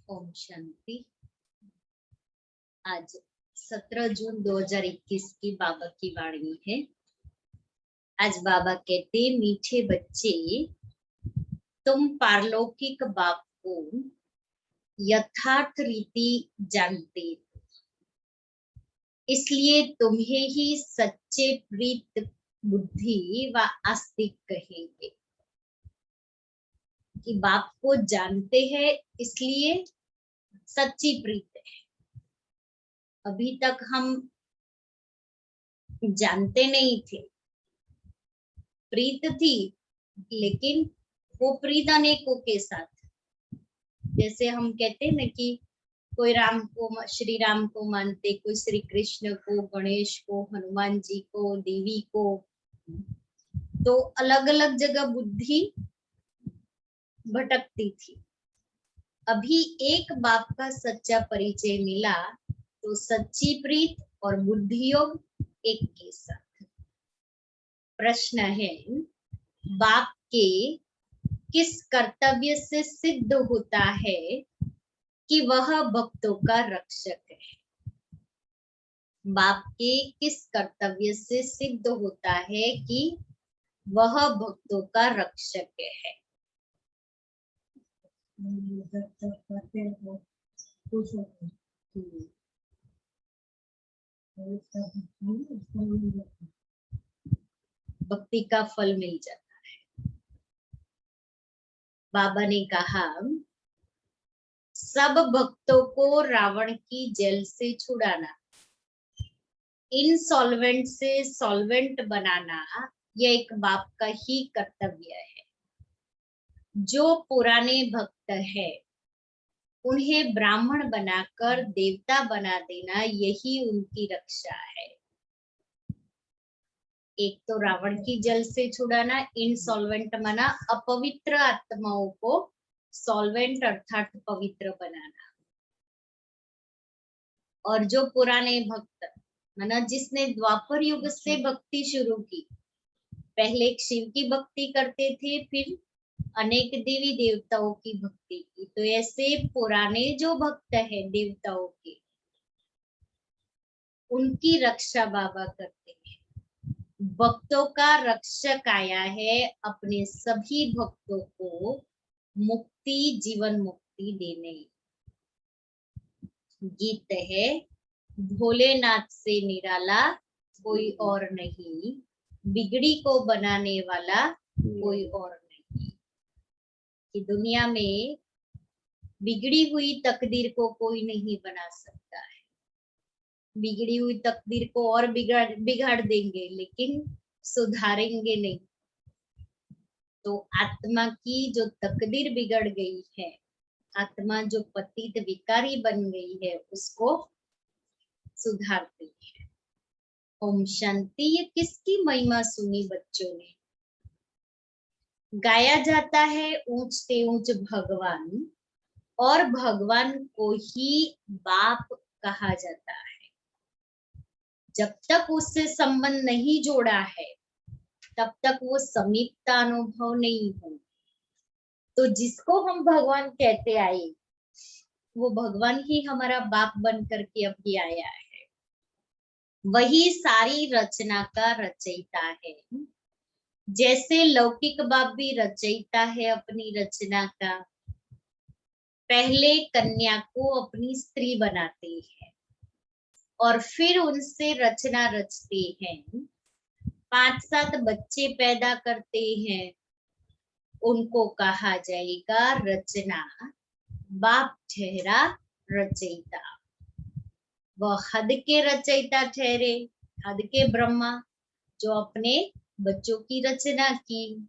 ओम शांति। आज 17 जून 2021 की बाबा की वाणी है। आज बाबा कहते, मीठे बच्चे, तुम पारलौकिक बाप को यथार्थ रीति जानते, इसलिए तुम्हें ही सच्चे प्रीत बुद्धि व आस्तिक कहेंगे। कि बाप को जानते हैं इसलिए सच्ची प्रीत है। अभी तक हम जानते नहीं थे, प्रीत थी, लेकिन वो प्रीत अनेकों के साथ। जैसे हम कहते हैं ना कि कोई राम को, श्री राम को मानते, कोई श्री कृष्ण को, गणेश को, हनुमान जी को, देवी को, तो अलग अलग जगह बुद्धि भटकती थी। अभी एक बाप का सच्चा परिचय मिला तो सच्ची प्रीत और बुद्धि योग एक के साथ। प्रश्न है, बाप के किस कर्तव्य से सिद्ध होता है कि वह भक्तों का रक्षक है? बाप के किस कर्तव्य से सिद्ध होता है कि वह भक्तों का रक्षक है? भक्ति का फल मिल जाता है। बाबा ने कहा, सब भक्तों को रावण की जेल से छुड़ाना, इनसॉल्वेंट से सॉल्वेंट बनाना, यह एक बाप का ही कर्तव्य है। जो पुराने भक्त है उन्हें ब्राह्मण बनाकर देवता बना देना, यही उनकी रक्षा है। एक तो रावण की जल से छुड़ाना, इनसॉल्वेंट माना अपवित्र आत्माओं को सॉल्वेंट अर्थात पवित्र बनाना। और जो पुराने भक्त माना जिसने द्वापर युग से भक्ति शुरू की, पहले शिव की भक्ति करते थे, फिर अनेक देवी देवताओं की भक्ति की, तो ऐसे पुराने जो भक्त है देवताओं के, उनकी रक्षा बाबा करते हैं। भक्तों का रक्षक आया है अपने सभी भक्तों को मुक्ति, जीवन मुक्ति देने। गीत है, भोलेनाथ से निराला कोई और नहीं, बिगड़ी को बनाने वाला कोई और नहीं। कि दुनिया में बिगड़ी हुई तकदीर को कोई नहीं बना सकता है। बिगड़ी हुई तकदीर को और बिगाड़ देंगे, लेकिन सुधारेंगे नहीं। तो आत्मा की जो तकदीर बिगड़ गई है, आत्मा जो पतित विकारी बन गई है, उसको सुधारती है। ओम शांति। ये किसकी महिमा सुनी बच्चों ने? गाया जाता है ऊंच से ऊंच भगवान, और भगवान को ही बाप कहा जाता है। जब तक उससे संबंध नहीं जोड़ा है, तब तक वो समीपता अनुभव नहीं हो। तो जिसको हम भगवान कहते आए, वो भगवान ही हमारा बाप बन करके अभी आया है। वही सारी रचना का रचयिता है। जैसे लौकिक बाप भी रचयिता है अपनी रचना का। पहले कन्या को अपनी स्त्री बनाते हैं और फिर उनसे रचना रचते हैं। 5-7 बच्चे पैदा करते हैं, उनको कहा जाएगा रचना। बाप ठहरा रचयिता। वह हद के रचयिता ठहरे, हद के ब्रह्मा, जो अपने बच्चों की रचना की।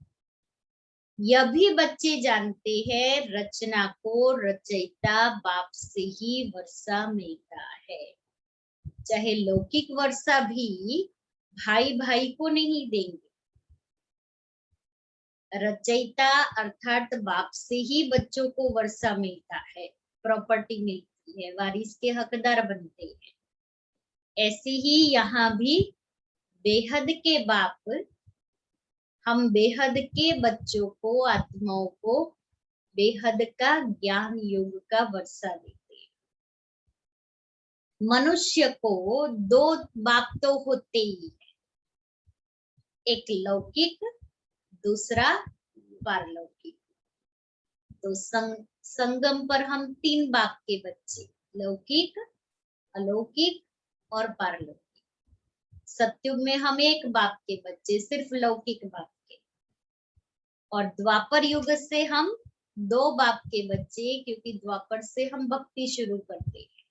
यह भी बच्चे जानते हैं, रचना को रचयिता बाप से ही वर्षा मिलता है। चाहे लौकिक वर्षा भी भाई भाई को नहीं देंगे। रचयिता अर्थात बाप से ही बच्चों को वर्षा मिलता है, प्रॉपर्टी मिलती है, वारिस के हकदार बनते हैं। ऐसे ही यहाँ भी बेहद के बाप हम बेहद के बच्चों को, आत्माओं को बेहद का ज्ञान योग का वर्षा देते हैं। मनुष्य को दो बाप तो होते ही है, एक लौकिक, दूसरा पारलौकिक। तो संगम पर हम तीन बाप के बच्चे, लौकिक, अलौकिक और पारलौकिक। सतयुग में हम एक बाप के बच्चे, सिर्फ लौकिक बाप के, और द्वापर युग से हम दो बाप के बच्चे, क्योंकि द्वापर से हम भक्ति शुरू करते हैं।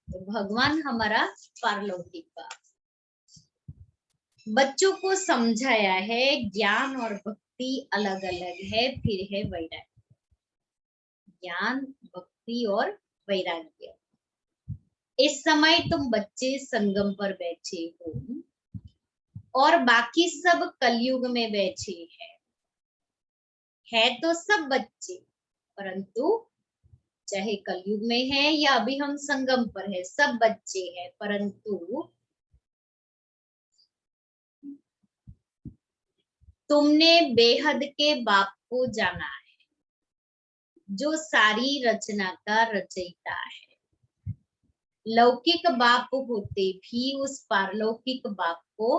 तो भगवान हमारा पारलौकिक बाप। बच्चों को समझाया है ज्ञान और भक्ति अलग अलग है, फिर है वैराग्य। ज्ञान, भक्ति और वैराग्य। इस समय तुम बच्चे संगम पर बैठे हो और बाकी सब कलयुग में बैठे हैं। है तो सब बच्चे, परंतु चाहे कलयुग में है या अभी हम संगम पर है, सब बच्चे हैं, परंतु तुमने बेहद के बाप को जाना है, जो सारी रचना का रचयिता है। लौकिक बाप होते भी उस पारलौकिक बाप को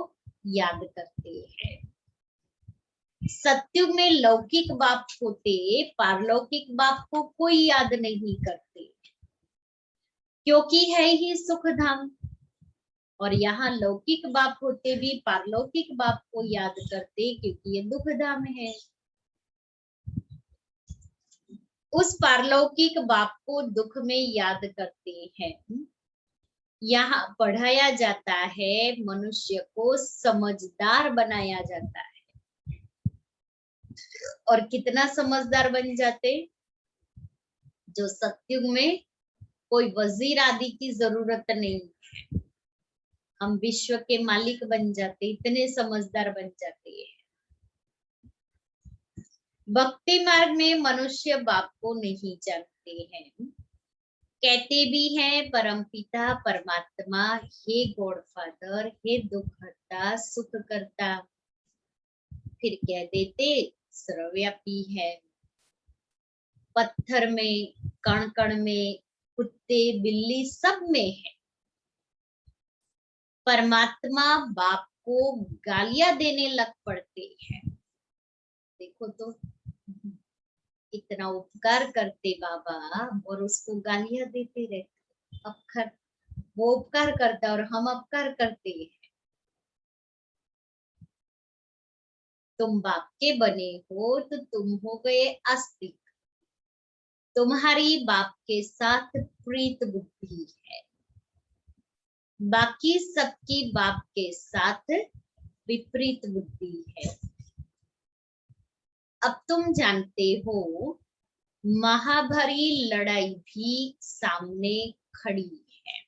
याद करते हैं। सत्युग में लौकिक बाप होते पारलौकिक बाप को कोई याद नहीं करते, क्योंकि है ही सुख धाम। और यहाँ लौकिक बाप होते भी पारलौकिक बाप को याद करते, क्योंकि ये दुख धाम है। उस पारलौकिक बाप को दुख में याद करते हैं। यहाँ पढ़ाया जाता है, मनुष्य को समझदार बनाया जाता है। और कितना समझदार बन जाते, जो सतयुग में कोई वजीर आदि की जरूरत नहीं है, हम विश्व के मालिक बन जाते, इतने समझदार बन जाते हैं। भक्ति मार्ग में मनुष्य बाप को नहीं जानते हैं, कहते भी हैं परमपिता परमात्मा, हे गॉड फादर, हे दुखहर्ता सुख करता, फिर कह देते सर्वव्यापी है। पत्थर में, कण कण में, कुत्ते बिल्ली सब में है। परमात्मा बाप को गालियां देने लग पड़ते हैं। देखो तो, इतना उपकार करते बाबा और उसको गालियां देते रहते। अपकार, वो उपकार करता और हम अपकार करते हैं। तुम बाप के बने हो तो तुम हो गए आस्तिक, तुम्हारी बाप के साथ प्रीत बुद्धि है, बाकी सबकी बाप के साथ विपरीत बुद्धि है। अब तुम जानते हो महाभारी लड़ाई भी सामने खड़ी है।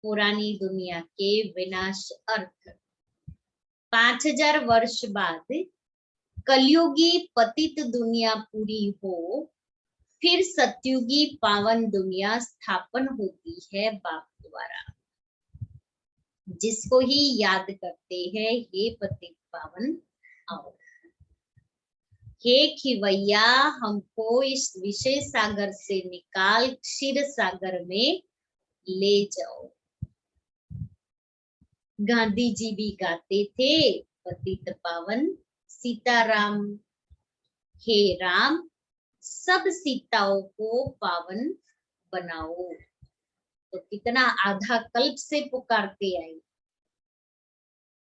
पुरानी दुनिया के विनाश अर्थ 5000 वर्ष बाद कलयुगी पतित दुनिया पूरी हो, फिर सतयुगी पावन दुनिया स्थापन होती है बाप द्वारा, जिसको ही याद करते हैं, हे पतित पावन आओ, हे खिवैया हमको इस विषय सागर से निकाल क्षीर सागर में ले जाओ। गांधी जी भी गाते थे, पतित पावन सीताराम, हे राम सब सीताओं को पावन बनाओ। तो कितना आधा कल्प से पुकारते आए,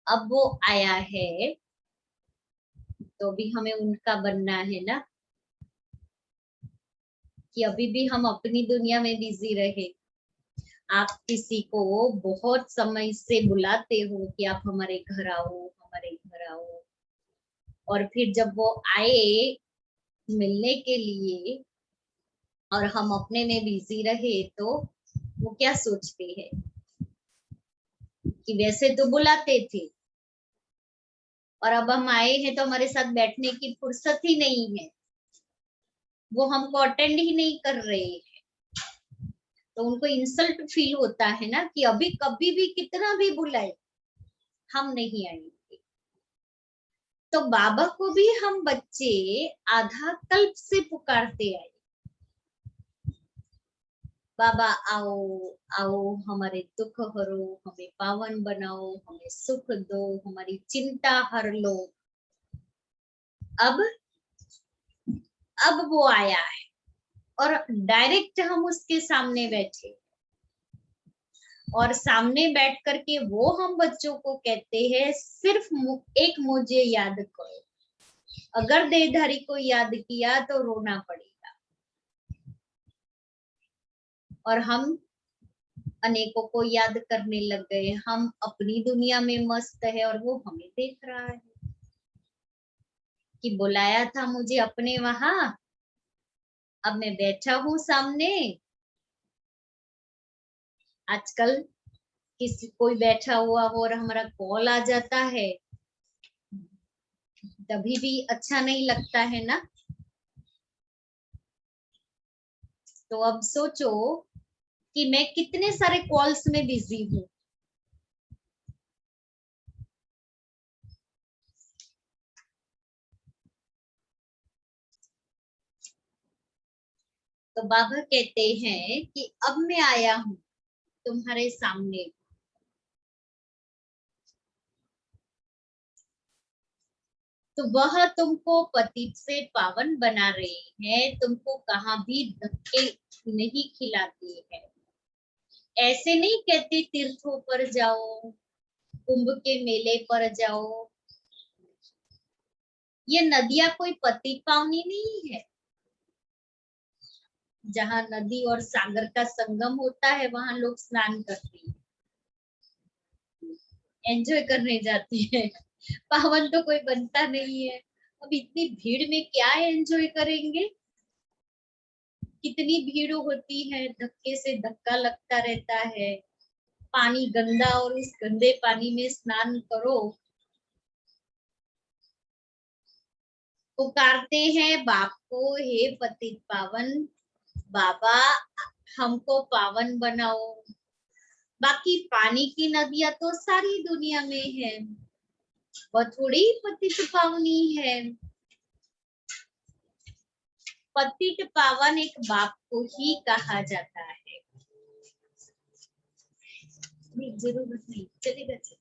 अब वो आया है तो भी हमें उनका बनना है ना, कि अभी भी हम अपनी दुनिया में बिजी रहे। आप किसी को बहुत समय से बुलाते हो कि आप हमारे घर आओ, हमारे घर आओ, और फिर जब वो आए मिलने के लिए और हम अपने में बिजी रहे, तो वो क्या सोचते हैं कि वैसे तो बुलाते थे और अब हम आए हैं तो हमारे साथ बैठने की फुर्सत ही नहीं है, वो हमको अटेंड ही नहीं कर रहे हैं। तो उनको इंसल्ट फील होता है ना, कि अभी कभी भी कितना भी बुलाए हम नहीं आएंगे। तो बाबा को भी हम बच्चे आधा कल्प से पुकारते आए, बाबा आओ आओ, हमारे दुख हरो, हमें पावन बनाओ, हमें सुख दो, हमारी चिंता हर लो। अब वो आया है और डायरेक्ट हम उसके सामने बैठे, और सामने बैठ करके वो हम बच्चों को कहते हैं सिर्फ एक मुझे याद करो, अगर देहधारी को याद किया तो रोना पड़ेगा। और हम अनेकों को याद करने लग गए, हम अपनी दुनिया में मस्त है और वो हमें देख रहा है कि बुलाया था मुझे अपने वहां, अब मैं बैठा हूं सामने। आजकल किसी कोई बैठा हुआ हो और हमारा कॉल आ जाता है, तभी भी अच्छा नहीं लगता है ना। तो अब सोचो कि मैं कितने सारे कॉल्स में बिजी हूँ। तो बाबा कहते हैं कि अब मैं आया हूं तुम्हारे सामने, तो वह तुमको पतित से पावन बना रहे हैं, तुमको कहाँ भी धक्के नहीं खिलाती है। ऐसे नहीं कहते तीर्थों पर जाओ, कुंभ के मेले पर जाओ। ये नदियां कोई पतित पावनी नहीं है। जहाँ नदी और सागर का संगम होता है वहां लोग स्नान करते हैं, एंजॉय करने जाते हैं। पावन तो कोई बनता नहीं है। अब इतनी भीड़ में क्या एंजॉय करेंगे। कितनी भीड़ होती है, धक्के से धक्का लगता रहता है, पानी गंदा, और उस गंदे पानी में स्नान करो। पुकारते हैं बाप को, हे पतित पावन बाबा हमको पावन बनाओ। बाकी पानी की नदियां तो सारी दुनिया में है, वह थोड़ी पतित पावनी है। पतित पावन एक बाप को ही कहा जाता है। नहीं, जरूरत नहीं, चलेगा चलेगा।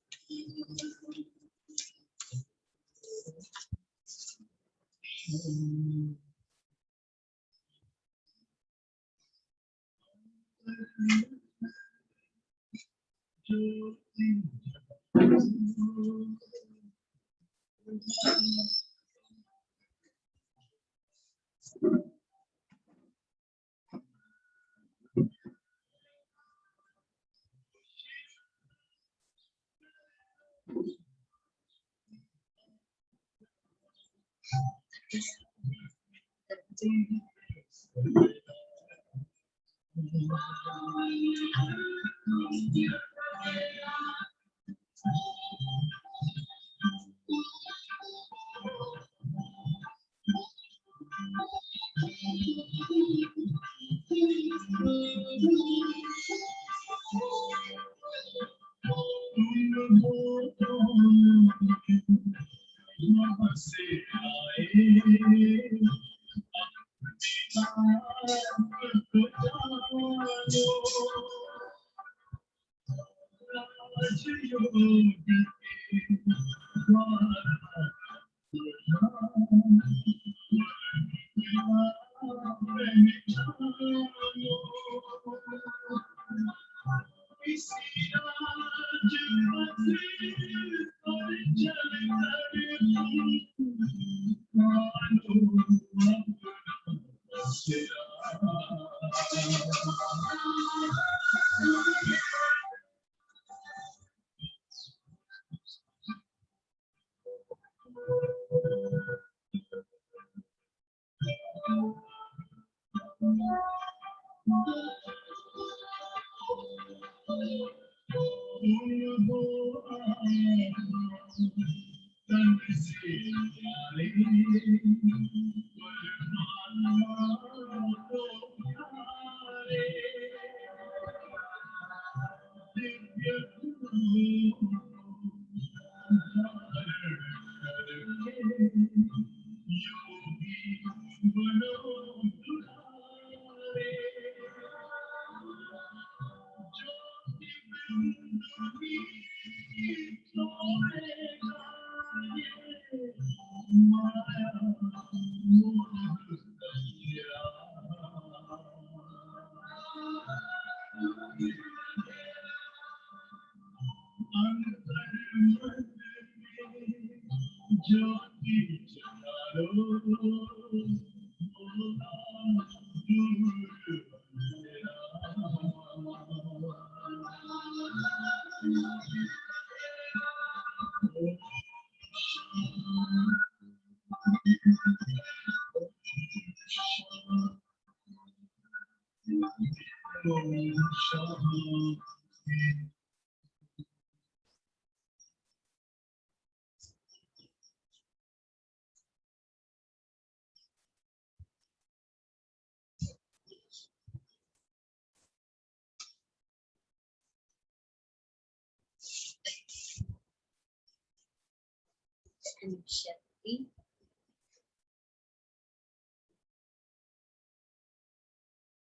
शक्ति।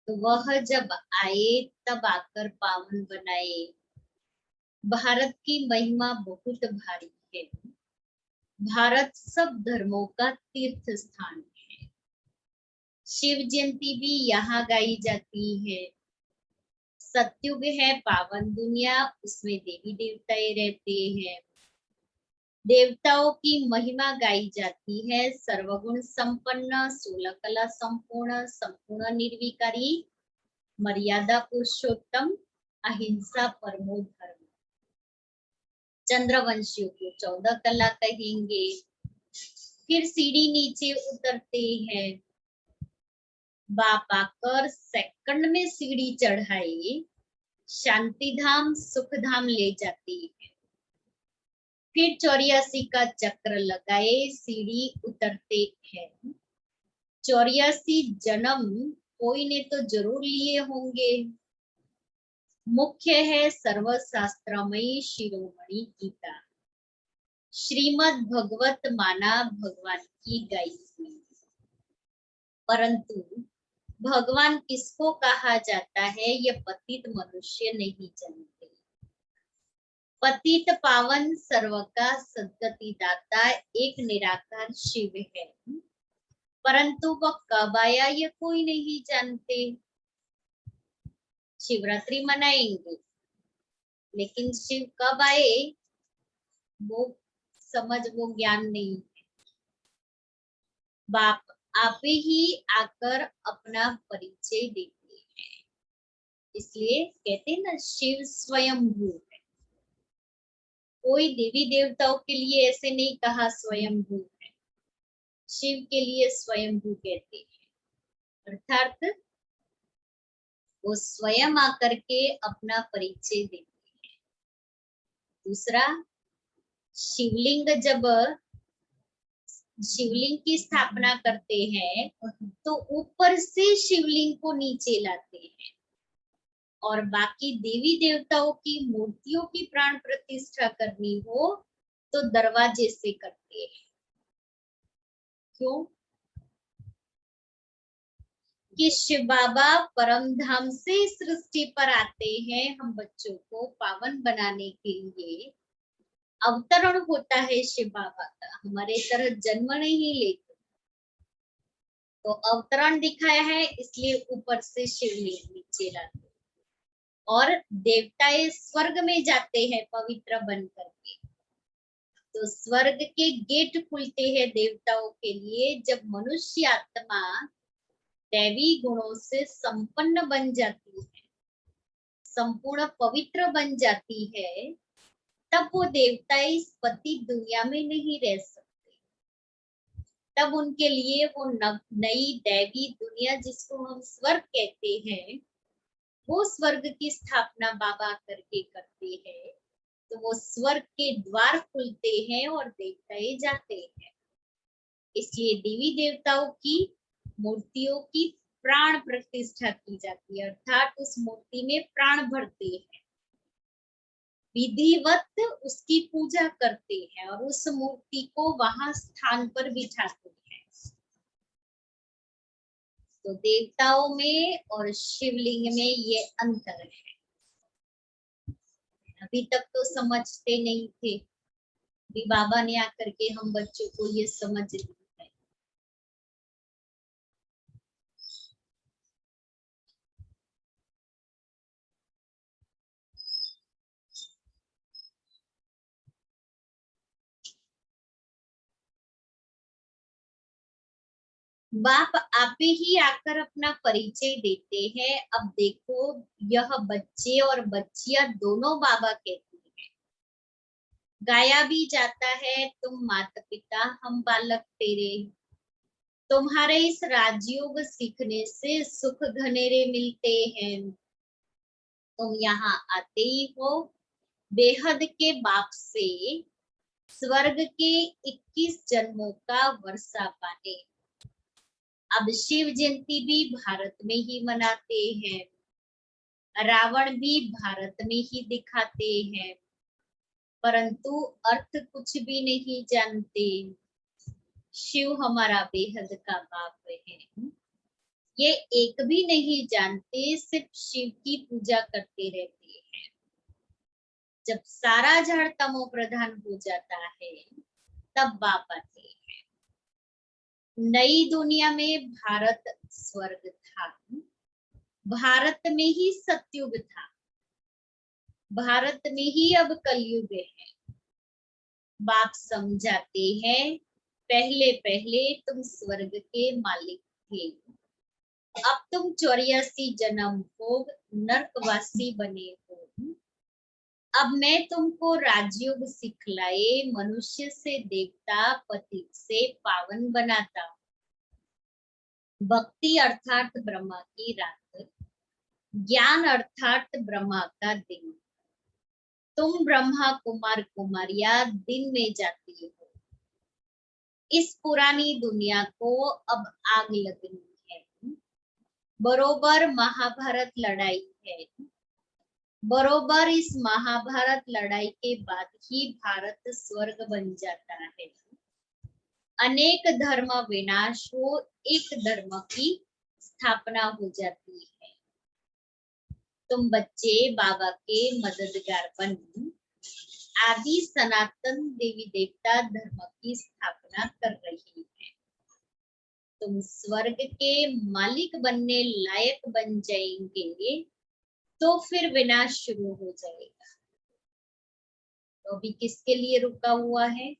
तो वह जब आए तब आकर पावन बनाए, भारत की महिमा बहुत भारी है, भारत सब धर्मों का तीर्थ स्थान है। शिव जयंती भी यहाँ गाई जाती है। सत्युग है पावन दुनिया, उसमें देवी देवताएं रहते हैं। देवताओं की महिमा गाई जाती है। सर्वगुण संपन्न, 16 कला संपूर्ण, संपूर्ण निर्विकारी, मर्यादा पुरुषोत्तम, अहिंसा परमो धर्म। चंद्रवंशियों को 14 कला कहेंगे। फिर सीढ़ी नीचे उतरते हैं। बाप आकर सेकंड में सीढ़ी चढ़ाई, शांति धाम सुख धाम ले जाती है। फिर 84 का चक्र लगाए, सीढ़ी उतरते हैं। 84 जन्म कोई ने तो जरूर लिए होंगे। मुख्य है सर्वशास्त्रमयी शिरोमणि गीता, श्रीमद् भगवत माना भगवान की गाई हुई। परंतु भगवान किसको कहा जाता है, यह पतित मनुष्य नहीं जानते। पतित पावन सर्व का सद्गति दाता एक निराकार शिव है, परंतु वह कब आया यह कोई नहीं जानते। शिवरात्रि मनाएंगे, लेकिन शिव कब आए वो समझ, वो ज्ञान नहीं है। बाप आप ही आकर अपना परिचय देते हैं। इसलिए कहते हैं ना, शिव स्वयंभू है। कोई देवी देवताओं के लिए ऐसे नहीं कहा स्वयंभू है, शिव के लिए स्वयंभू कहते हैं, अर्थात वो स्वयं आकर के अपना परिचय देते हैं। दूसरा, शिवलिंग जब शिवलिंग की स्थापना करते हैं तो ऊपर से शिवलिंग को नीचे लाते हैं, और बाकी देवी देवताओं की मूर्तियों की प्राण प्रतिष्ठा करनी हो तो दरवाजे से करते हैं। क्यों? कि शिव बाबा परम धाम से सृष्टि पर आते हैं हम बच्चों को पावन बनाने के लिए। अवतरण होता है शिव बाबा का, हमारे तरह जन्म नहीं लेते। तो अवतरण दिखाया है, इसलिए ऊपर से शिवलिंग नीचे लाते, और देवताएं स्वर्ग में जाते हैं पवित्र बन करके। तो स्वर्ग के गेट खुलते हैं देवताओं के लिए जब मनुष्य आत्मा दैवी गुणों से संपन्न बन जाती है, संपूर्ण पवित्र बन जाती है, तब वो देवता इस पतित दुनिया में नहीं रह सकते। तब उनके लिए वो नई दैवी दुनिया, जिसको हम स्वर्ग कहते हैं, वो स्वर्ग की स्थापना बाबा करके करते हैं। तो वो स्वर्ग के द्वार खुलते हैं और देवताएं जाते हैं। इसलिए देवी देवताओं की मूर्तियों की प्राण प्रतिष्ठा की जाती है, अर्थात उस मूर्ति में प्राण भरते हैं, विधिवत उसकी पूजा करते हैं और उस मूर्ति को वहां स्थान पर बिठाते हैं। तो देवताओं में और शिवलिंग में ये अंतर है। अभी तक तो समझते नहीं थे, अभी बाबा ने आकर के हम बच्चों को ये समझ दी है। बाप आप ही आकर अपना परिचय देते हैं। अब देखो, यह बच्चे और बच्चियां दोनों बाबा कहती हैं। गाया भी जाता है, तुम माता पिता हम बालक तेरे, तुम्हारे इस राजयोग सीखने से सुख घनेरे मिलते हैं। तुम यहाँ आते ही हो बेहद के बाप से स्वर्ग के 21 जन्मों का वर्षा पाने। अब शिव जयंती भी भारत में ही मनाते हैं, रावण भी भारत में ही दिखाते हैं, परंतु अर्थ कुछ भी नहीं जानते। शिव हमारा बेहद का बाप है, ये एक भी नहीं जानते, सिर्फ शिव की पूजा करते रहते हैं। जब सारा जड़ तमो प्रधान हो जाता है तब बाप आते हैं। नई दुनिया में भारत स्वर्ग था, भारत में ही सतयुग था, भारत में ही अब कलयुग है। बाप समझाते हैं, पहले पहले तुम स्वर्ग के मालिक थे, अब तुम 84 जन्म भोग नरकवासी बने हो। अब मैं तुमको राजयोग सिखलाए मनुष्य से देवता, पति से पावन बनाता हूं। भक्ति अर्थात ब्रह्मा की रात, ज्ञान अर्थात ब्रह्मा का दिन। तुम ब्रह्मा कुमार कुमारिया दिन में जाती हो। इस पुरानी दुनिया को अब आग लगनी है। बरोबर महाभारत लड़ाई है, बरोबर इस महाभारत लड़ाई के बाद ही भारत स्वर्ग बन जाता है। अनेक धर्म विनाश हो, एक धर्म की स्थापना हो जाती है। तुम बच्चे बाबा के मददगार बन आदि सनातन देवी देवता धर्म की स्थापना कर रही है। तुम स्वर्ग के मालिक बनने लायक बन जाएंगे तो फिर विनाश शुरू हो जाएगा। तो अभी किसके लिए रुका हुआ है,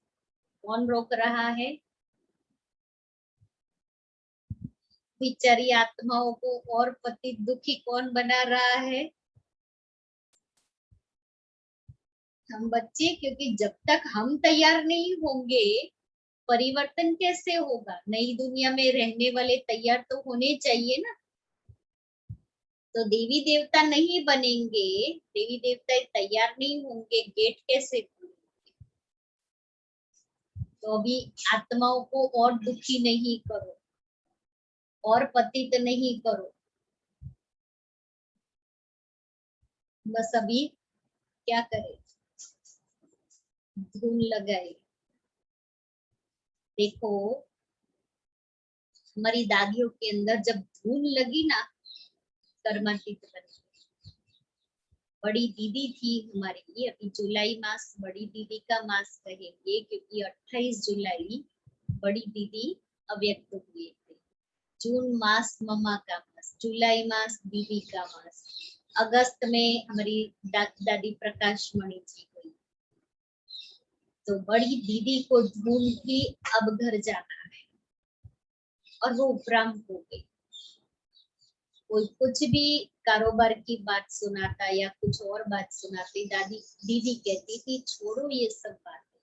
कौन रोक रहा है? बेचारी आत्माओं को और पति दुखी कौन बना रहा है? हम बच्चे, क्योंकि जब तक हम तैयार नहीं होंगे परिवर्तन कैसे होगा? नई दुनिया में रहने वाले तैयार तो होने चाहिए ना। तो देवी देवता नहीं बनेंगे, देवी देवता तैयार नहीं होंगे, गेट कैसे खुलेंगे? तो अभी आत्माओं को और दुखी नहीं करो और पतित नहीं करो। बस अभी क्या करें, धूल लगाए। देखो, हमारी दादियों के अंदर जब धूल लगी ना, कर्मातीत बन गई। बड़ी दीदी थी हमारी, अभी जुलाई मास बड़ी दीदी का मास कहेंगे, क्योंकि 28 जुलाई बड़ी दीदी अव्यक्त हुए थे। जून मास मम्मा का मास, जुलाई मास दीदी का मास, अगस्त में हमारी दादी प्रकाश मणि जी हुई। तो बड़ी दीदी को ढूंढ के अब घर जाना है और वो उपराम हो गई। कोई कुछ भी कारोबार की बात सुनाता या कुछ और बात सुनाती, दादी दीदी कहती थी छोड़ो ये सब बातें,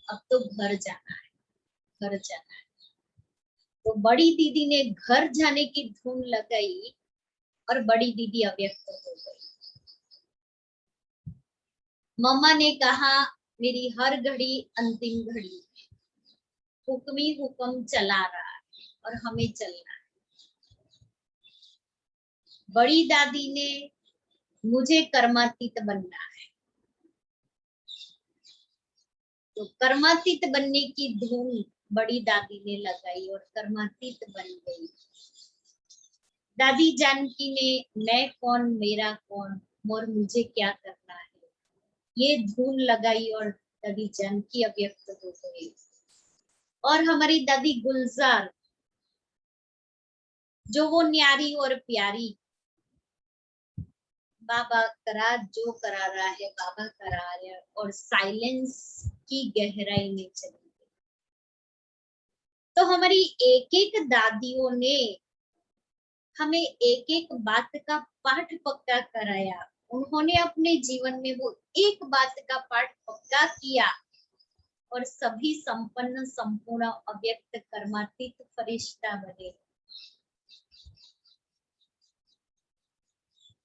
अब तो घर जाना है, घर जाना है। तो बड़ी दीदी ने घर जाने की धूम लगाई और बड़ी दीदी अव्यक्त हो गई। मम्मा ने कहा मेरी हर घड़ी अंतिम घड़ी है, हुक्मी हुक्म चला रहा है और हमें चलना है। बड़ी दादी ने मुझे कर्मातीत बनना है, तो कर्मातीत बनने की धूम बड़ी दादी ने लगाई और कर्मातीत बन गई। दादी जानकी ने मैं कौन मेरा कौन और मुझे क्या करना है ये धून लगाई और दादी जानकी अव्यक्त हो गई। और हमारी दादी गुलजार जो वो न्यारी और प्यारी, बाबा करा जो करा रहा है बाबा करा रहा है, और साइलेंस की गहराई में चली गई। तो हमारी एक एक दादियों ने हमें एक एक बात का पाठ पक्का कराया। उन्होंने अपने जीवन में वो एक बात का पाठ पक्का किया और सभी संपन्न संपूर्ण अव्यक्त कर्मातीत फरिश्ता बने।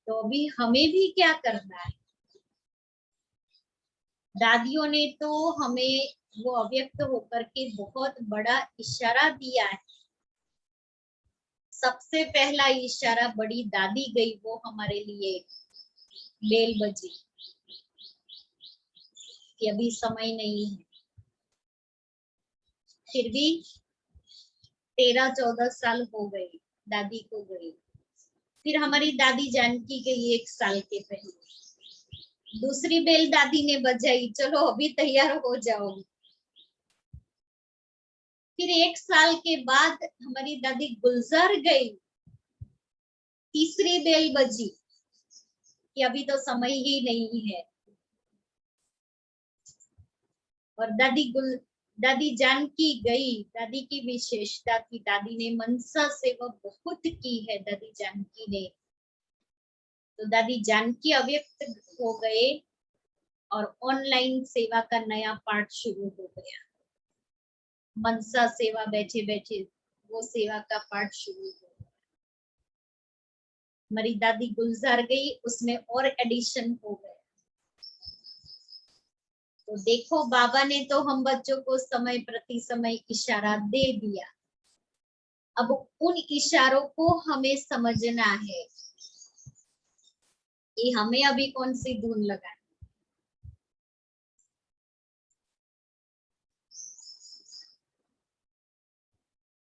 तो अभी हमें भी क्या करना है? दादियों ने तो हमें वो अव्यक्त होकर के बहुत बड़ा इशारा दिया है। सबसे पहला इशारा बड़ी दादी गई, वो हमारे लिए बेल बजी कि अभी समय नहीं है। फिर भी 13-14 साल हो गए दादी को गई। फिर हमारी दादी जानकी गई 1 साल के पहले। दूसरी बेल दादी ने बजाई, चलो अभी तैयार हो जाओ। फिर 1 साल के बाद हमारी दादी गुलजार गई, तीसरी बेल बजी कि अभी तो समय ही नहीं है। और दादी जानकी गई। दादी की विशेषता थी, दादी ने मनसा सेवा बहुत की है दादी जानकी ने। तो दादी जानकी अव्यक्त हो गए और ऑनलाइन सेवा का नया पार्ट शुरू हो गया। मनसा सेवा बैठे बैठे वो सेवा का पार्ट शुरू हो गया। हमारी दादी गुलजार गई, उसमें और एडिशन हो गया। तो देखो बाबा ने तो हम बच्चों को समय प्रति समय इशारा दे दिया। अब उन इशारों को हमें समझना है कि हमें अभी कौन सी धुन लगानी।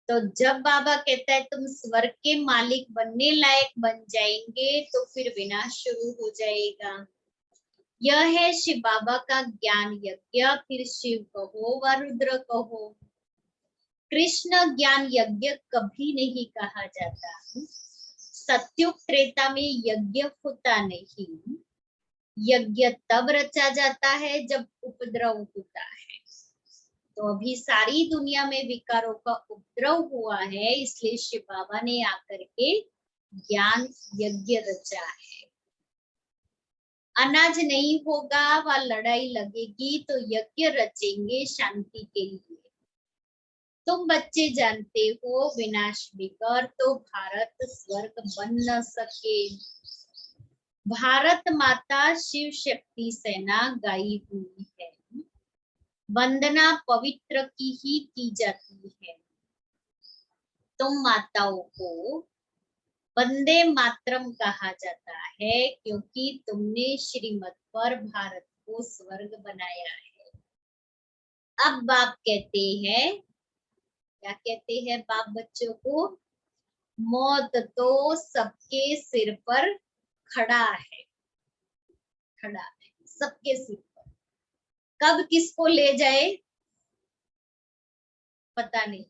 तो जब बाबा कहता है तुम स्वर्ग के मालिक बनने लायक बन जाएंगे तो फिर विनाश शुरू हो जाएगा। यह है शिव बाबा का ज्ञान यज्ञ। फिर शिव कहो व रुद्र कहो, कृष्ण ज्ञान यज्ञ कभी नहीं कहा जाता। सत्युग त्रेता में यज्ञ होता नहीं। यज्ञ तब रचा जाता है जब उपद्रव होता है। तो अभी सारी दुनिया में विकारों का उपद्रव हुआ है, इसलिए शिव बाबा ने आकर के ज्ञान यज्ञ रचा है। अनाज नहीं होगा व लड़ाई लगेगी तो यज्ञ रचेंगे शांति के लिए। तुम बच्चे जानते हो विनाश बिगर तो भारत स्वर्ग बन न सके। भारत माता शिव शक्ति सेना गाई हुई है। वंदना पवित्र की ही की जाती है। तुम माताओं को वंदे मातरम कहा जाता है क्योंकि तुमने श्रीमत पर भारत को स्वर्ग बनाया है। अब बाप कहते हैं, क्या कहते हैं बाप बच्चों को? मौत तो सबके सिर पर खड़ा है, खड़ा है सबके सिर पर। कब किसको ले जाए पता नहीं।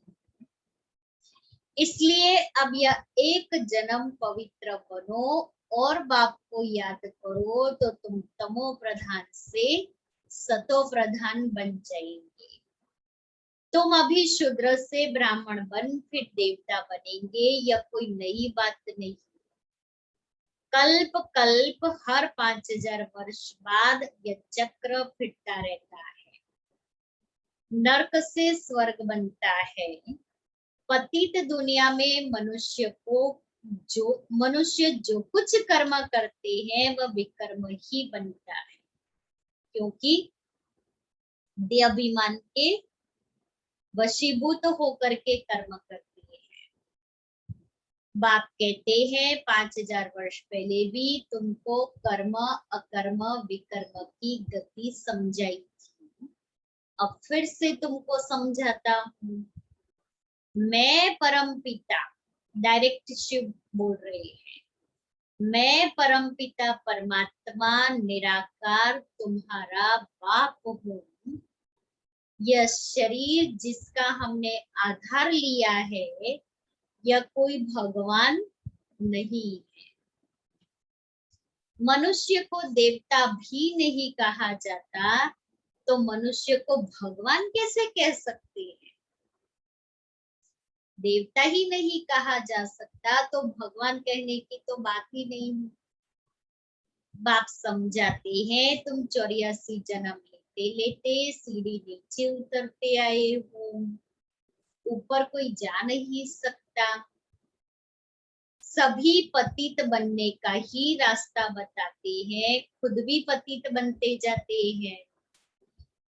इसलिए अब यह एक जन्म पवित्र बनो और बाप को याद करो तो तुम तमो प्रधान से सतो प्रधान बन जाएंगे। तुम अभी शूद्र से ब्राह्मण बन फिर देवता बनेंगे, यह कोई नई बात नहीं। कल्प कल्प हर 5000 वर्ष बाद यह चक्र फिरता रहता है। नरक से स्वर्ग बनता है। पतित दुनिया में मनुष्य जो कुछ कर्म करते हैं वह विकर्म ही बनता है, क्योंकि देहाभिमान के वशीभूत होकर के कर्म करते हैं। बाप कहते हैं 5000 वर्ष पहले भी तुमको कर्म अकर्म विकर्म की गति समझाई थी। अब फिर से तुमको समझाता हूँ। मैं परम पिता, डायरेक्ट शिव बोल रहे हैं, मैं परम पिता परमात्मा निराकार तुम्हारा बाप हूँ। यह शरीर जिसका हमने आधार लिया है, यह कोई भगवान नहीं है। मनुष्य को देवता भी नहीं कहा जाता, तो मनुष्य को भगवान कैसे कह सकते हैं? देवता ही नहीं कहा जा सकता तो भगवान कहने की तो बात ही नहीं है। बाप समझाते हैं, तुम 84 जन्म लेते लेते सीढ़ी नीचे उतरते आए हो, ऊपर कोई जा नहीं सकता। सभी पतित बनने का ही रास्ता बताते हैं, खुद भी पतित बनते जाते हैं।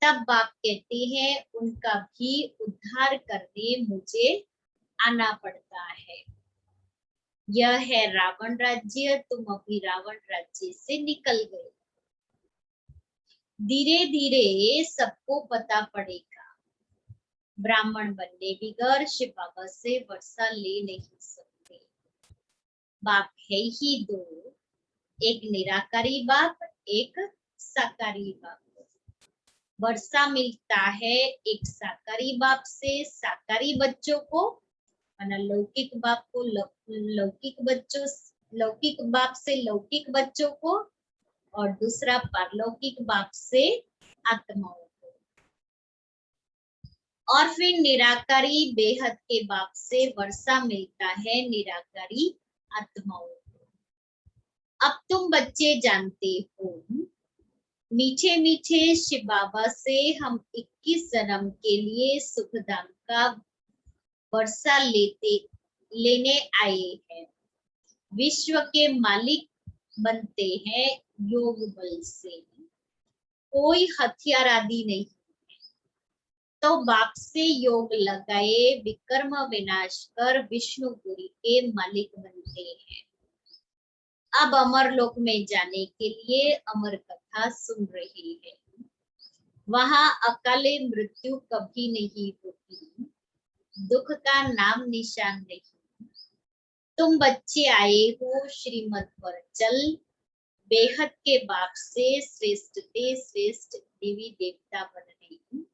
तब बाप कहते हैं, उनका भी उद्धार करने मुझे आना पड़ता है। यह है रावण राज्य, तुम अभी रावण राज्य से निकल गए। धीरे धीरे सबको पता पड़ेगा, ब्राह्मण बनने बगैर शिव बाबा से वर्षा ले नहीं सकते। बाप है ही दो, एक निराकारी बाप, एक साकारी बाप। वर्षा मिलता है एक साकारी बाप से साकारी बच्चों को, लौकिक बाप को लौकिक बच्चों, लौकिक बाप से लौकिक बच्चों को, और दूसरा पारलौकिक बाप से आत्माओं को, और फिर निराकारी बेहद के बाप से वर्षा मिलता है निराकारी आत्माओं को। अब तुम बच्चे जानते हो, मीठे मीठे शिव बाबा से हम 21 जन्म के लिए सुखधाम का वर्षा लेने आए हैं। विश्व के मालिक बनते हैं योग बल से, कोई हथियार आदि नहीं। तो बाप से योग लगाए विकर्म विनाश कर विष्णुपुरी के मालिक बनते हैं। अब अमर लोक में जाने के लिए अमर कथा सुन रहे हैं। वहां अकाले मृत्यु कभी नहीं होती, दुख का नाम निशान नहीं। तुम बच्चे आए हो श्रीमत पर चल, बेहद के बाप से श्रेष्ठ ते श्रेष्ठ देवी देवता बन रही।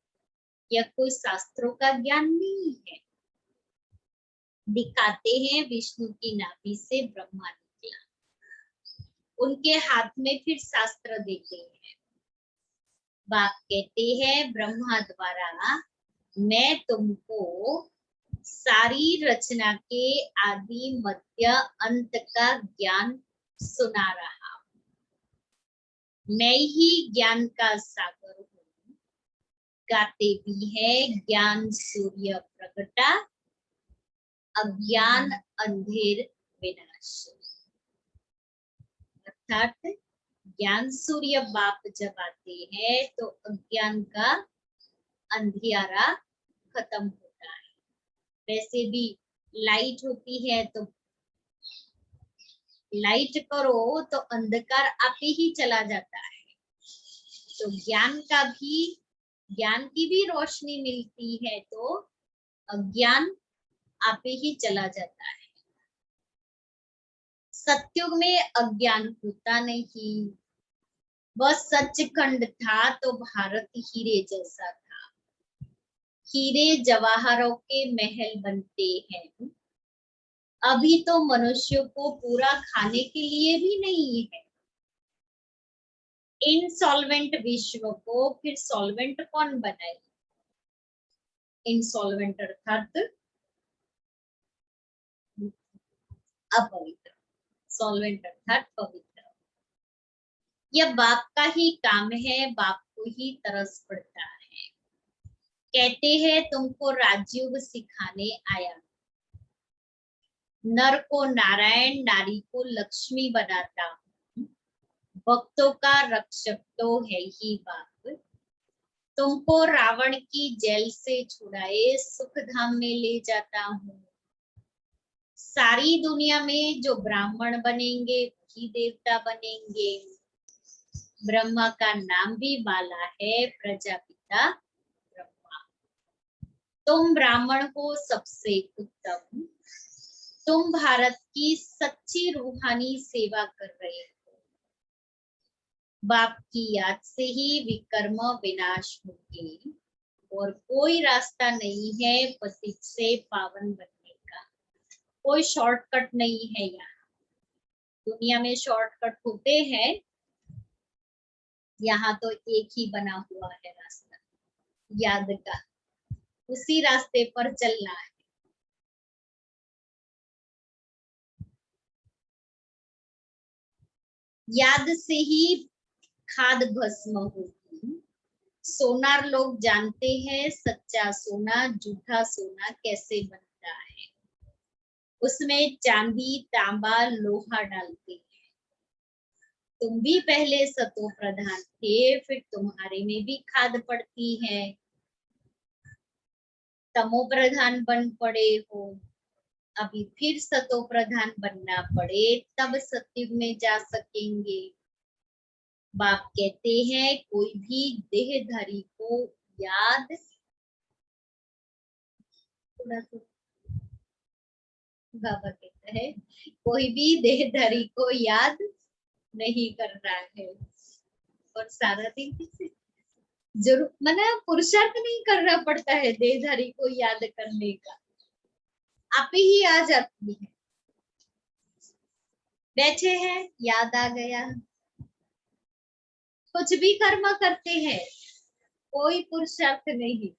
यह कोई शास्त्रों का ज्ञान नहीं है। दिखाते हैं विष्णु की नाभि से ब्रह्मा निकला, उनके हाथ में फिर शास्त्र देते हैं। बाप कहते हैं, ब्रह्मा द्वारा मैं तुमको सारी रचना के आदि मध्य अंत का ज्ञान सुना रहा हूं। मैं ही ज्ञान का सागर हूँ। गाते भी है, ज्ञान सूर्य प्रगटा, अज्ञान अंधेर विनाश। अर्थात ज्ञान सूर्य बाप जब आते हैं तो अज्ञान का अंधियारा खत्म होता है। वैसे भी लाइट होती है तो लाइट करो तो अंधकार आप ही चला जाता है। तो ज्ञान की भी रोशनी मिलती है तो अज्ञान आप ही चला जाता है। सत्युग में अज्ञान होता नहीं, बस सचखंड था तो भारत हीरे जैसा था। हीरे जवाहरों के महल बनते हैं। अभी तो मनुष्य को पूरा खाने के लिए भी नहीं है। इनसॉल्वेंट विश्व को फिर सॉल्वेंट कौन बनाए? इनसॉल्वेंट अर्थात अपवित्र, सॉल्वेंट अर्थात पवित्र। यह बाप का ही काम है, बाप को ही तरस पड़ता है। कहते हैं तुमको राजयोग सिखाने आया। नर को नारायण, नारी को लक्ष्मी बनाता हूँ। भक्तों का रक्षक तो है ही बाप। तुमको रावण की जेल से छुड़ाए सुख धाम में ले जाता हूँ। सारी दुनिया में जो ब्राह्मण बनेंगे वही देवता बनेंगे। ब्रह्मा का नाम भी माला है, प्रजापिता तुम ब्राह्मण हो सबसे उत्तम, तुम भारत की सच्ची रूहानी सेवा कर रहे हो। बाप की याद से ही विकर्म विनाश होंगे और कोई रास्ता नहीं है पतित से पावन बनने का। कोई शॉर्टकट नहीं है। यहाँ दुनिया में शॉर्टकट होते हैं, यहाँ तो एक ही बना हुआ है रास्ता याद का, उसी रास्ते पर चलना है। याद से ही खाद भस्म होगी। सोनार लोग जानते हैं सच्चा सोना झूठा सोना कैसे बनता है। उसमें चांदी तांबा लोहा डालते हैं। तुम भी पहले सतो प्रधान थे, फिर तुम्हारे में भी खाद पड़ती है। तमो प्रधान बन पड़े हो, अभी फिर सतो प्रधान बनना पड़े तब सत्युग में जा सकेंगे। बाप कहते हैं कोई भी देहधारी को याद, बाबा कहता है कोई भी देहधारी को याद नहीं कर रहा है और सारा दिन किसी जरूर मना पुरुषार्थ नहीं करना पड़ता है देहधारी को याद करने का, आप ही आ जाती है। बैठे हैं याद आ गया, कुछ भी कर्म करते हैं कोई पुरुषार्थ नहीं,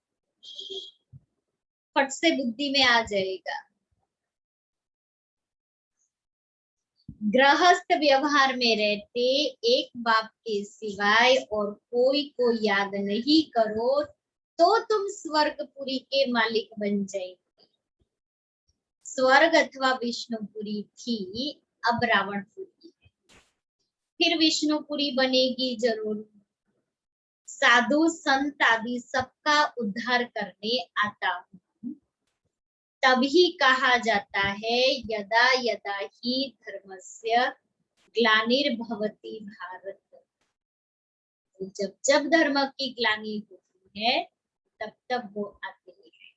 फट से बुद्धि में आ जाएगा। गृहस्थ व्यवहार में रहते एक बाप के सिवाय और कोई को याद नहीं करो तो तुम स्वर्गपुरी के मालिक बन जाएंगे। स्वर्ग अथवा विष्णुपुरी थी, अब रावणपुरी है, फिर विष्णुपुरी बनेगी जरूर। साधु संत आदि सबका उद्धार करने आता हूँ। तभी कहा जाता है यदा यदा ही धर्मस्य ग्लानिर्भवति भारत। जब जब धर्म की ग्लानि होती है तब तब वो आते हैं।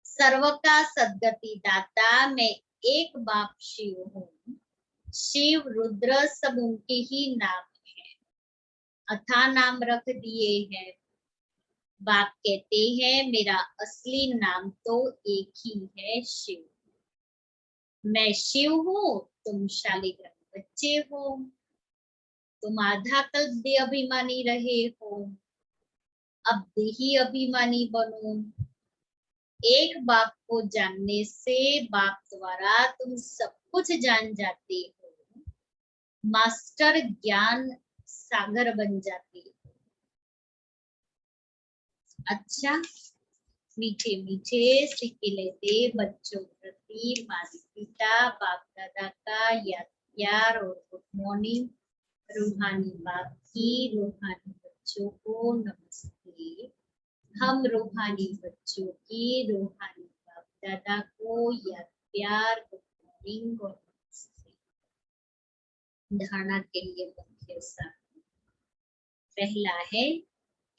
सर्व का सद्गति दाता मैं एक बाप शिव हूँ। शिव रुद्र सब उनके ही नाम है, अथा नाम रख दिए हैं। बाप कहते हैं मेरा असली नाम तो एक ही है शिव। मैं शिव हूँ, तुम शालिग्राम बच्चे हो। तुम आधा कल्प दे अभिमानी रहे हो, अब देही अभिमानी बनो। एक बाप को जानने से बाप द्वारा तुम सब कुछ जान जाते हो। मास्टर ज्ञान सागर बन जाते हो। अच्छा मीठे मीठे सिक्के लेते बच्चों प्रति माता पिता बाप दादा का याद प्यार और गुड मॉर्निंग। रूहानी बाप की रूहानी बच्चों को नमस्ते। हम रूहानी बच्चों की रूहानी बाप दादा को याद प्यार गुड मॉर्निंग और नमस्ते। धारणा के लिए मुख्य साधन पहला है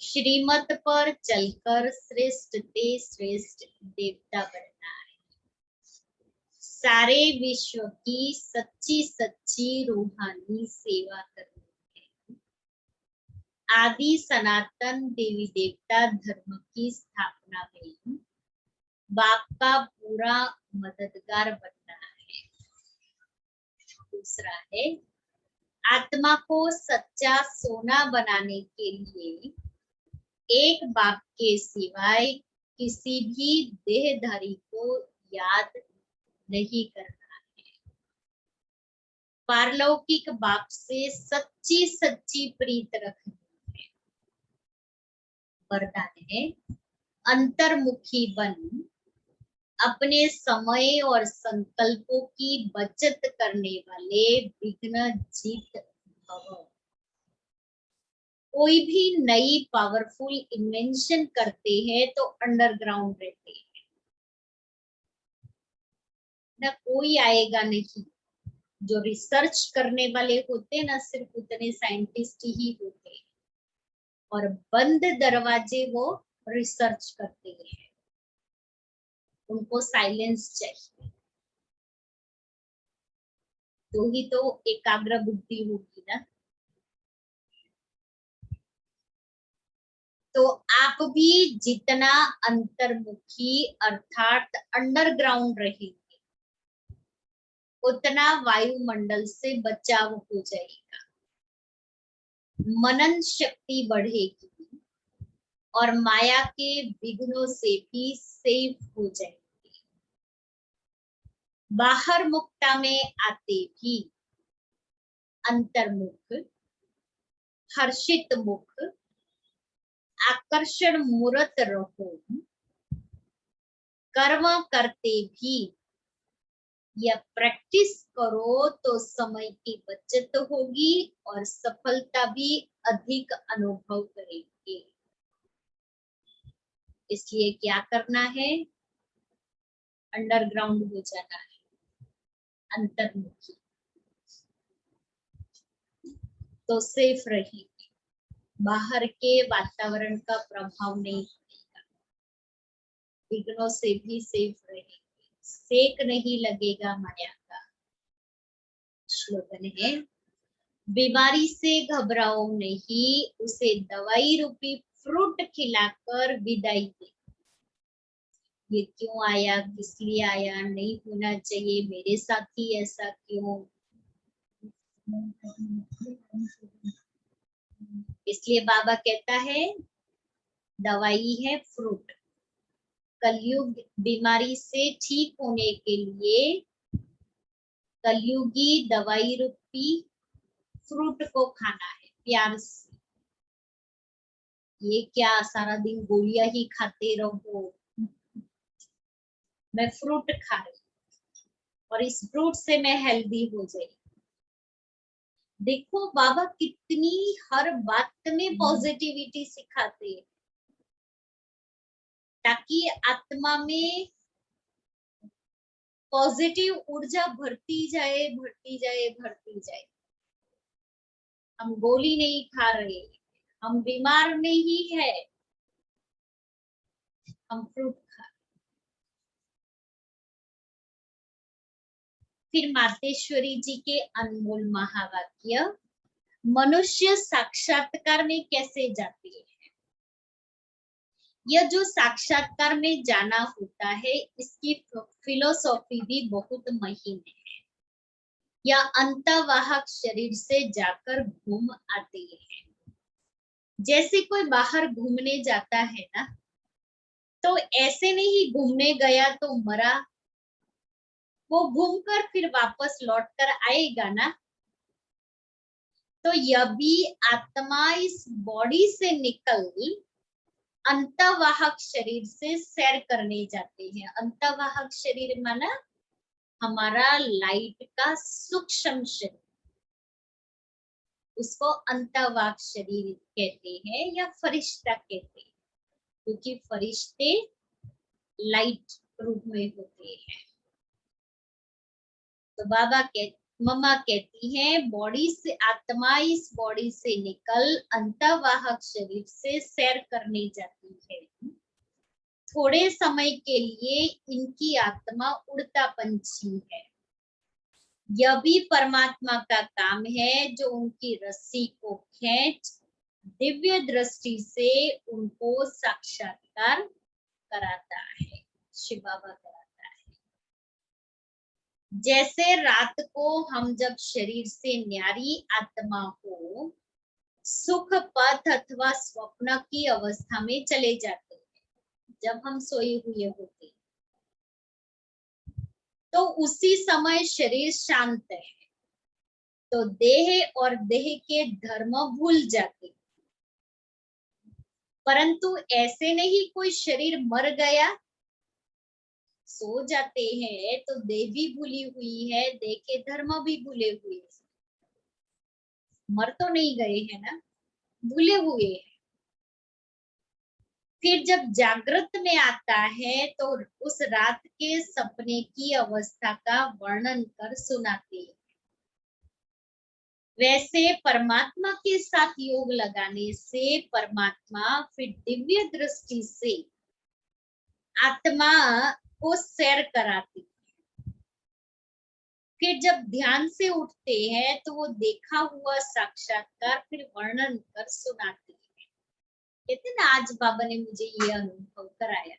श्रीमत पर चलकर श्रेष्ठ ते श्रेष्ठ देवता बनना है। सारे विश्व की सच्ची सच्ची रूहानी सेवा करनी है। आदि सनातन देवी देवता धर्म की स्थापना में बाप का पूरा मददगार बनना है। दूसरा है आत्मा को सच्चा सोना बनाने के लिए एक बाप के सिवाय किसी भी देहधारी को याद नहीं करना है। पारलौकिक बाप से सच्ची सच्ची प्रीत रखनी है। वरदान है अंतर्मुखी बन अपने समय और संकल्पों की बचत करने वाले विघ्न जीत भव। कोई भी नई पावरफुल इन्वेंशन करते हैं तो अंडरग्राउंड रहते हैं ना, कोई आएगा नहीं। जो रिसर्च करने वाले होते ना सिर्फ उतने साइंटिस्ट ही होते हैं और बंद दरवाजे वो रिसर्च करते हैं, उनको साइलेंस चाहिए, तो ही तो एकाग्र बुद्धि होगी ना। तो आप भी जितना अंतर्मुखी अर्थात अंडरग्राउंड रहेंगे, उतना वायुमंडल से बचाव हो जाएगा, मनन शक्ति बढ़ेगी और माया के विघ्नों से भी सेफ हो जाएंगे। बाहर मुक्ता में आते भी अंतर्मुख, हर्षित मुख, आकर्षण मूर्त रहो, कर्म करते भी या प्रैक्टिस करो तो समय की बचत होगी और सफलता भी अधिक अनुभव करेंगे। इसलिए क्या करना है? अंडरग्राउंड हो जाना है, अंतर्मुखी, तो सेफ रहेंगे, बाहर के वातावरण का प्रभाव नहीं पड़ेगा, विघ्नों से भी सेफ रहेंगे, सेक नहीं लगेगा माया का। स्लोगन है, बीमारी से घबराओ नहीं, उसे दवाई रूपी फ्रूट खिलाकर विदाई दे। ये क्यों आया, किस लिए आया, नहीं होना चाहिए, मेरे साथ ही ऐसा क्यों? इसलिए बाबा कहता है दवाई है फ्रूट। कलयुग बीमारी से ठीक होने के लिए कलयुगी दवाई रूपी फ्रूट को खाना है प्यार से। ये क्या सारा दिन गोलियां ही खाते रहो? मैं फ्रूट खा रही और इस फ्रूट से मैं हेल्दी हो जाएगी। देखो बाबा कितनी हर बात में पॉजिटिविटी सिखाते हैं, ताकि आत्मा में पॉजिटिव ऊर्जा भरती जाए, भरती जाए, भरती जाए। हम गोली नहीं खा रहे, हम बीमार नहीं है, हम फ्रूट खा। फिर मातेश्वरी जी के अनमोल महावाक्य, मनुष्य साक्षात्कार में कैसे जाती है? यह जो साक्षात्कार में जाना होता है, इसकी फिलोसॉफी भी बहुत महीन है। यह अंतवाहक शरीर से जाकर घूम आते हैं। जैसे कोई बाहर घूमने जाता है ना, तो ऐसे नहीं घूमने गया तो मरा, वो घूमकर फिर वापस लौट कर आएगा ना। तो यह भी आत्मा इस बॉडी से निकल अंतवाहक शरीर से सैर करने जाते हैं। अंतवाहक शरीर माना हमारा लाइट का सूक्ष्म शरीर, उसको अंतवाहक शरीर कहते हैं या फरिश्ता कहते हैं, क्योंकि फरिश्ते लाइट रूप में होते हैं। तो मम्मा कहती हैं बॉडी से आत्मा इस बॉडी से निकल अंतवाहक शरीर से सैर करने जाती है। थोड़े समय के लिए इनकी आत्मा उड़ता पंछी है। यह भी परमात्मा का काम है जो उनकी रस्सी को खींच दिव्य दृष्टि से उनको साक्षात्कार कराता है। शिव बाबा कराता है। जैसे रात को हम जब शरीर से न्यारी आत्मा को सुख पथ अथवा स्वप्न की अवस्था में चले जाते हैं, जब हम सोए हुए होते, तो उसी समय शरीर शांत है, तो देह और देह के धर्म भूल जाते। परंतु ऐसे नहीं कोई शरीर मर गया, सो जाते हैं तो देह भी भूली हुई है, देह के धर्म भी भूले हुए हैं। मर तो नहीं गए हैं ना, भूले हुए हैं। फिर जब जागृत में आता है तो उस रात के सपने की अवस्था का वर्णन कर सुनाते हैं। वैसे परमात्मा के साथ योग लगाने से परमात्मा फिर दिव्य दृष्टि से आत्मा को सैर कराती। फिर जब ध्यान से उठते हैं तो वो देखा हुआ साक्षात्कार फिर वर्णन कर सुनाती है। कहते ना, आज बाबा ने मुझे ये अनुभव कराया।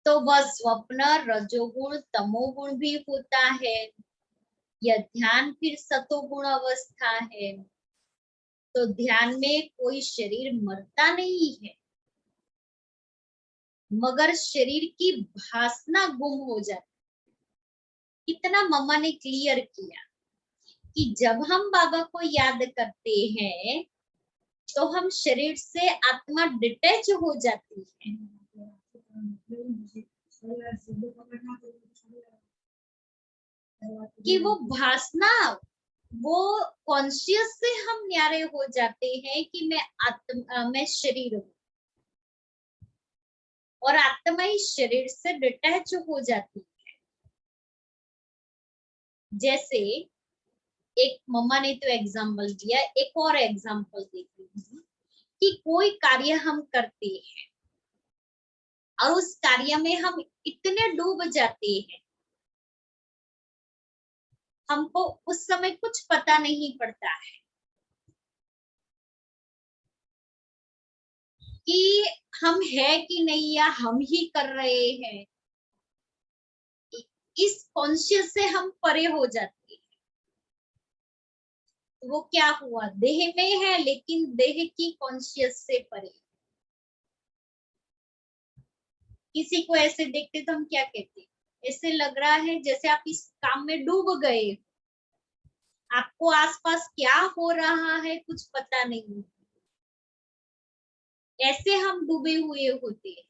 तो वह स्वप्न रजोगुण तमोगुण भी होता है, यह ध्यान फिर सतोगुण अवस्था है। तो ध्यान में कोई शरीर मरता नहीं है, मगर शरीर की भासना गुम हो जाती। कितना मम्मा ने क्लियर किया कि जब हम बाबा को याद करते हैं तो हम शरीर से आत्मा डिटैच हो जाती है। कि वो भासना, वो कॉन्शियस से हम न्यारे हो जाते हैं कि मैं शरीर हूँ, और आत्मा ही शरीर से डिटैच हो जाती है। जैसे एक मम्मा ने तो एग्जाम्पल दिया, एक और एग्जाम्पल देती हूँ कि कोई कार्य हम करते हैं और उस कार्य में हम इतने डूब जाते हैं, हमको उस समय कुछ पता नहीं पड़ता है कि हम है कि नहीं या हम ही कर रहे हैं। इस कॉन्शियस से हम परे हो जाते हैं। तो वो क्या हुआ, देह में है लेकिन देह की कॉन्शियस से परे। किसी को ऐसे देखते तो हम क्या कहते, ऐसे लग रहा है जैसे आप इस काम में डूब गए, आपको आसपास क्या हो रहा है कुछ पता नहीं, ऐसे हम डूबे हुए होते हैं।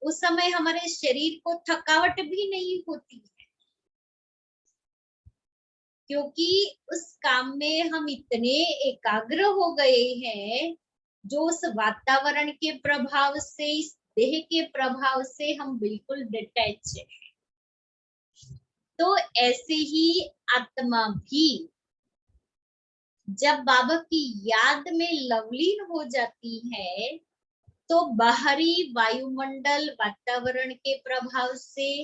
उस समय हमारे शरीर को थकावट भी नहीं होती है, क्योंकि उस काम में हम इतने एकाग्र हो गए हैं, जो उस वातावरण के प्रभाव से, इस देह के प्रभाव से हम बिल्कुल डिटैच है। तो ऐसे ही आत्मा भी जब बाबा की याद में लवलीन हो जाती है तो बाहरी वायुमंडल वातावरण के प्रभाव से,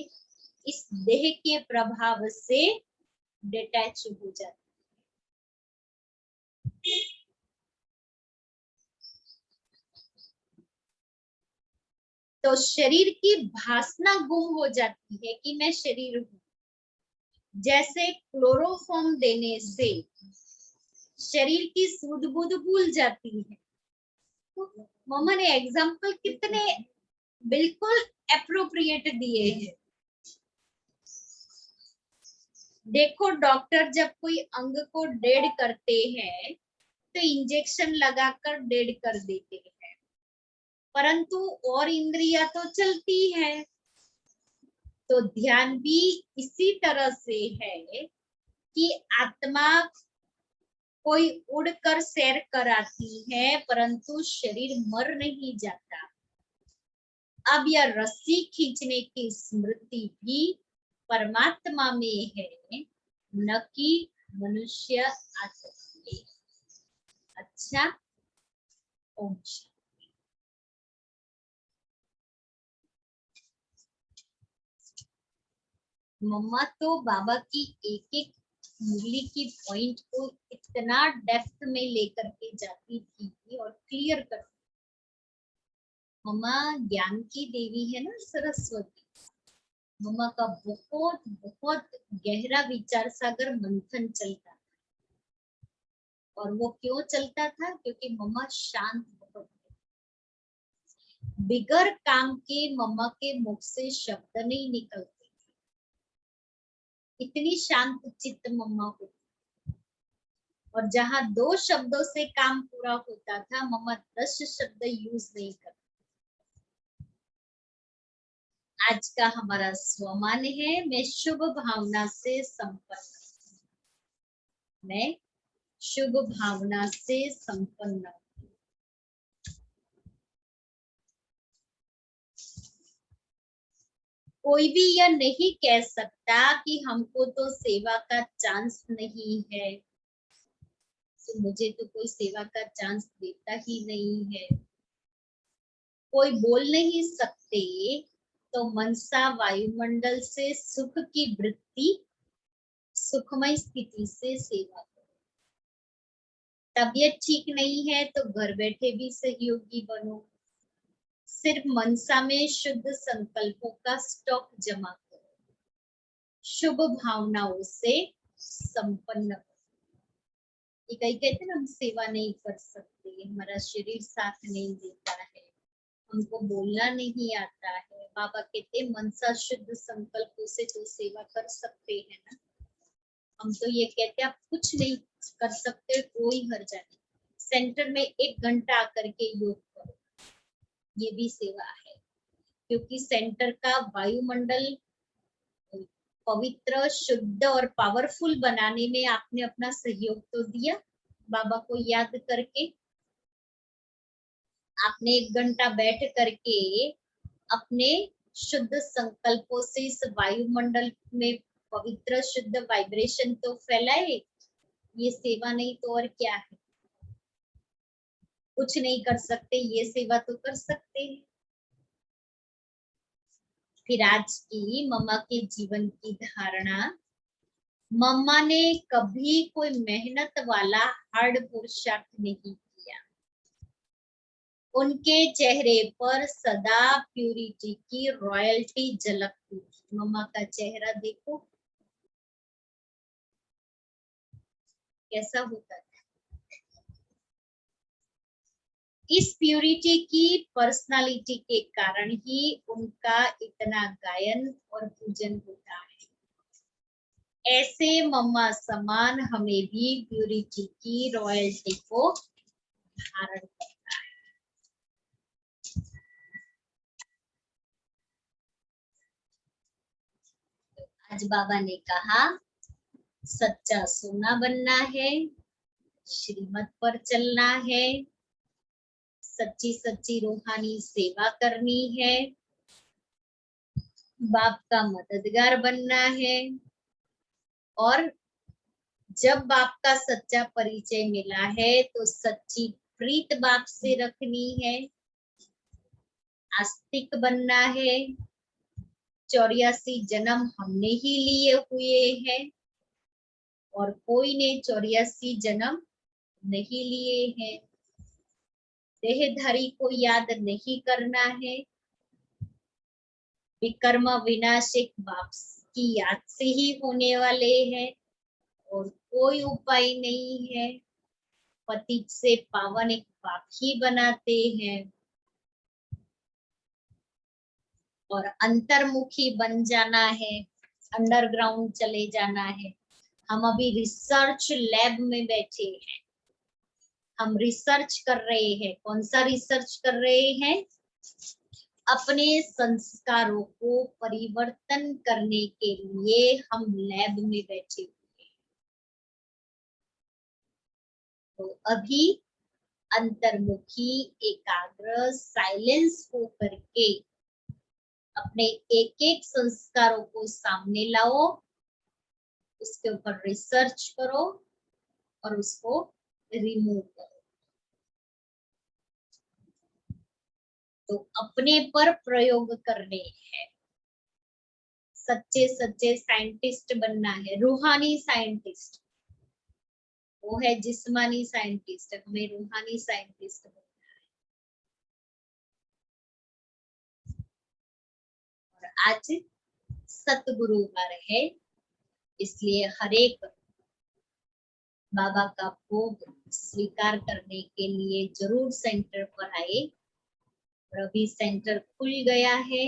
इस देह के प्रभाव से डिटैच हो जाती है। तो शरीर की भासना गुम हो जाती है कि मैं शरीर हूं। जैसे क्लोरोफॉर्म देने से शरीर की सूध बूध भूल जाती है। तो मम्मा ने एग्जाम्पल कितने बिल्कुल एप्रोप्रिएट दिए हैं। देखो, डॉक्टर जब कोई अंग को डेड करते हैं तो इंजेक्शन लगाकर डेड कर देते हैं, परंतु और इंद्रियां तो चलती है। तो ध्यान भी इसी तरह से है कि आत्मा कोई उड़कर सैर कराती है, परंतु शरीर मर नहीं जाता। अब यह रस्सी खींचने की स्मृति भी परमात्मा में है, न कि मनुष्य आत्मा में। अच्छा, ओम शांति। मम्मा तो बाबा की एक एक मुरली की पॉइंट को इतना डेप्थ में लेकर के जाती थी और क्लियर करती। मम्मा ज्ञान की देवी है ना, सरस्वती। मम्मा का बहुत बहुत गहरा विचार सागर मंथन चलता था। और वो क्यों चलता था, क्योंकि मम्मा शांत बहुत है। बिगर काम के मम्मा के मुख से शब्द नहीं निकलते थे, इतनी शांत चित्त मम्मा होती। और जहां 2 शब्दों से काम पूरा होता था, मम्मा 10 शब्द यूज नहीं करती। आज का हमारा स्वमान है, मैं शुभ भावना से संपन्न, मैं शुभ भावना से संपन्न। कोई भी यह नहीं कह सकता कि हमको तो सेवा का चांस नहीं है, तो मुझे तो कोई सेवा का चांस देता ही नहीं है। कोई बोल नहीं सकते तो मनसा वायुमंडल से सुख की वृत्ति, सुखमय स्थिति से सेवा करो। तबीयत ठीक नहीं है तो घर बैठे भी सहयोगी बनो। सिर्फ मनसा में शुद्ध संकल्पों का स्टॉक जमा करो, शुभ भावनाओं से संपन्न करो। कई कहते हैं हम सेवा नहीं कर सकते, हमारा शरीर साथ नहीं देता है, हमको बोलना नहीं आता है। बाबा कहते मनसा शुद्ध संकल्पों से तो सेवा कर सकते हैं ना। हम तो ये कहते आप कुछ नहीं कर सकते, कोई हर्ज नहीं, सेंटर में 1 घंटा आकर के योग करो, ये भी सेवा है। क्योंकि सेंटर का वायुमंडल पवित्र, शुद्ध और पावरफुल बनाने में आपने अपना सहयोग तो दिया। बाबा को याद करके आपने 1 घंटा बैठ करके अपने शुद्ध संकल्पों से इस वायुमंडल में पवित्र शुद्ध वाइब्रेशन तो फैलाए। ये सेवा नहीं तो और क्या है। कुछ नहीं कर सकते, ये सेवा तो कर सकते हैं। फिर आज की मम्मा के जीवन की धारणा, मम्मा ने कभी कोई मेहनत वाला हार्ड पुरुषार्थ नहीं किया। उनके चेहरे पर सदा प्यूरिटी की रॉयल्टी झलकती थी। मम्मा का चेहरा देखो कैसा होता है। इस प्यूरिटी की पर्सनालिटी के कारण ही उनका इतना गायन और पूजन होता है। ऐसे मम्मा समान हमें भी प्यूरिटी की रॉयल्टी को धारण करना है। आज बाबा ने कहा सच्चा सोना बनना है, श्रीमत पर चलना है, सच्ची सच्ची रूहानी सेवा करनी है, बाप का मददगार बनना है। और जब बाप का सच्चा परिचय मिला है तो सच्ची प्रीत बाप से रखनी है, आस्तिक बनना है। 84 जन्म हमने ही लिए हुए हैं और कोई ने 84 जन्म नहीं लिए हैं। देहधारी को याद नहीं करना है, विकर्म विनाशिक बाप की याद से ही होने वाले हैं और कोई उपाय नहीं है। पतित से पावन एक बाप ही बनाते हैं और अंतर्मुखी बन जाना है, अंडरग्राउंड चले जाना है। हम अभी रिसर्च लैब में बैठे हैं, हम रिसर्च कर रहे हैं। कौन सा रिसर्च कर रहे हैं? अपने संस्कारों को परिवर्तन करने के लिए हम लैब में बैठे हुए हैं। तो अभी अंतर्मुखी, एकाग्र, साइलेंस हो करके अपने एक एक संस्कारों को सामने लाओ, उसके ऊपर रिसर्च करो और उसको रिमूव करो। तो अपने पर प्रयोग करने हैं। सच्चे सच्चे साइंटिस्ट बनना है, रूहानी साइंटिस्ट। वो है जिस्मानी साइंटिस्ट, हमें रूहानी साइंटिस्ट बनना है। और आज सतगुरुवार है, इसलिए हर एक बाबा का भोग स्वीकार करने के लिए जरूर सेंटर पर आए। और अभी सेंटर खुल गया है।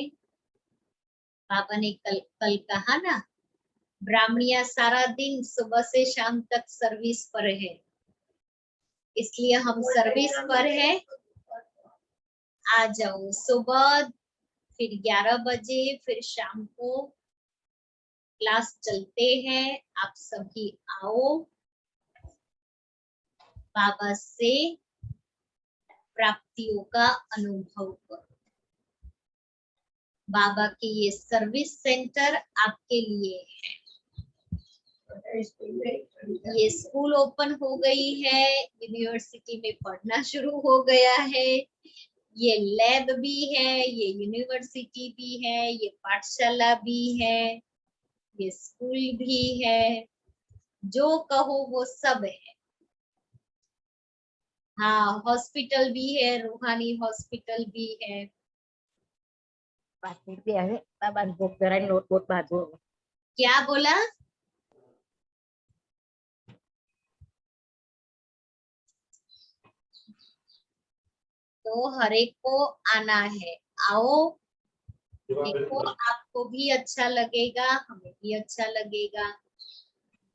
बाबा ने कल कहा ना, ब्राह्मणिया सारा दिन सुबह से शाम तक सर्विस पर है, इसलिए हम सर्विस पर है। आ जाओ सुबह, फिर 11 बजे, फिर शाम को क्लास चलते हैं। आप सभी आओ, बाबा से प्राप्तियों का अनुभव करो। बाबा की ये सर्विस सेंटर आपके लिए है। ये स्कूल ओपन हो गई है, यूनिवर्सिटी में पढ़ना शुरू हो गया है, ये लैब भी है, ये यूनिवर्सिटी भी है, ये पाठशाला भी है, ये स्कूल भी है, जो कहो वो सब है। हाँ, हॉस्पिटल भी है, रूहानी हॉस्पिटल भी है। क्या बोला? तो हर एक को आना है, आओ, देखो, आपको भी अच्छा लगेगा, हमें भी अच्छा लगेगा।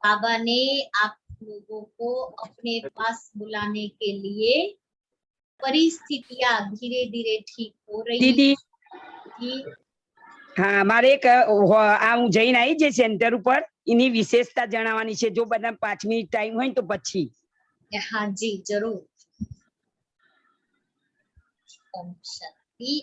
बाबा ने आप लोगों को अपने पास बुलाने के लिए परिस्थितियां धीरे धीरे ठीक हो रही दीदी थी। हाँ मारे एक आ હું જઈને આવી જે સેન્ટર ઉપર એની વિશેષતા જણાવવાની છે જો બધા 5 મિનિટ ટાઈમ હોય તો પછી हाँ जी, जरूर। ओम शांति।